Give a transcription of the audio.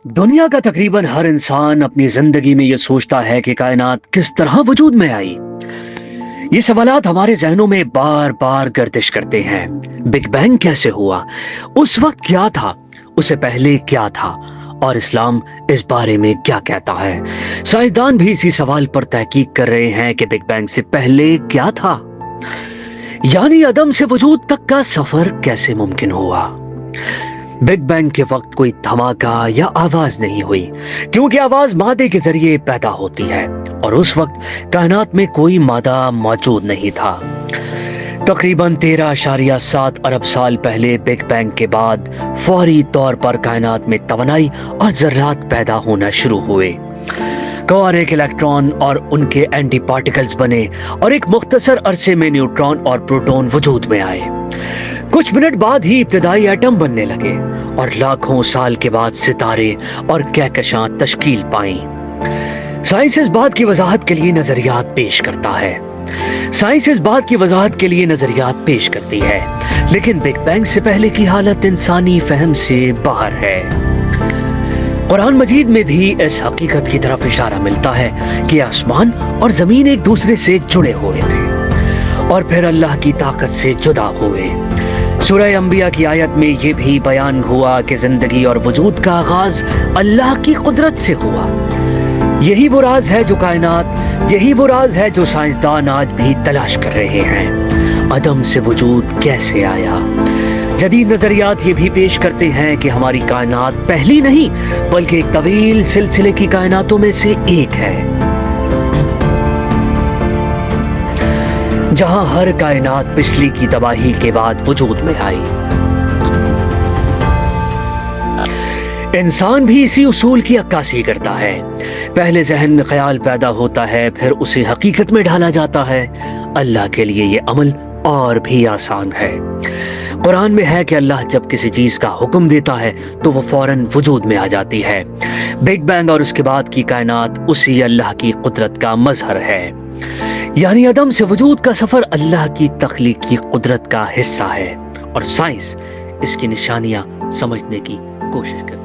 दुनिया का तकरीबन हर इंसान अपनी जिंदगी में ये सोचता है कि कायनात किस तरह वजूद में आई। ये सवालात हमारे जहनों में बार बार गर्दिश करते हैं। बिग बैंग कैसे हुआ, उस वक्त क्या था, उससे पहले क्या था, और इस्लाम इस बारे में क्या कहता है। साइंसदान भी इसी सवाल पर तहकीक कर रहे हैं कि बिग बैंग से पहले क्या था, यानी अदम से वजूद तक का सफर कैसे मुमकिन हुआ। बिग बैंग के वक्त कोई धमाका या आवाज नहीं हुई, क्योंकि आवाज मादे के जरिए पैदा होती है और उस वक्त कायनात में कोई मादा मौजूद नहीं था। तकरीबन 13.7 अरब साल पहले बिग बैंग के बाद फौरी तौर पर कायनात में तवानाई और जर्रात पैदा होना शुरू हुए। और एक इलेक्ट्रॉन और उनके एंटी पार्टिकल्स बने और एक मुख्तसर अरसे में न्यूट्रॉन और प्रोटॉन वजूद में आए। कुछ मिनट बाद ही इब्तिदाई एटम बनने लगे और लाखों साल के बाद सितारे और कहकशां तश्कील पाई। साइंस इस बात की वजाहत के लिए नजरियात पेश करता है पेश करती है, लेकिन बिग बैंग से पहले की हालत इंसानी फहम से बाहर है। कुरान मजीद में भी इस हकीकत की तरफ इशारा मिलता है कि आसमान और जमीन एक दूसरे से जुड़े हुए थे और फिर अल्लाह की ताकत से जुदा हुए। सूरह अंबिया की आयत में यह भी बयान हुआ कि जिंदगी और वजूद का आगाज अल्लाह की कुदरत से हुआ। यही वो राज है जो साइंसदान आज भी तलाश कर रहे हैं। अदम से वजूद कैसे आया। जदीद नजरियात ये भी पेश करते हैं कि हमारी कायनात पहली नहीं बल्कि एक तवील सिलसिले की कायनातों में से एक है, जहां हर कायनात पिछली की तबाही के बाद वजूद में आई। इंसान भी इसी उसूल की अक्कासी करता है। पहले जहन में ख्याल पैदा होता है, फिर उसे हकीकत में ढाला जाता है। अल्लाह के लिए ये अमल और भी आसान है। कुरान में है कि अल्लाह जब किसी चीज का हुक्म देता है तो वो फौरन वजूद में आ जाती है। बिग बैंग और उसके बाद की कायनात उसी अल्लाह की कुदरत का मजहर है, यानी अदम से वजूद का सफर अल्लाह की तख्लीक की कुदरत का हिस्सा है और साइंस इसकी निशानियां समझने की कोशिश करती है।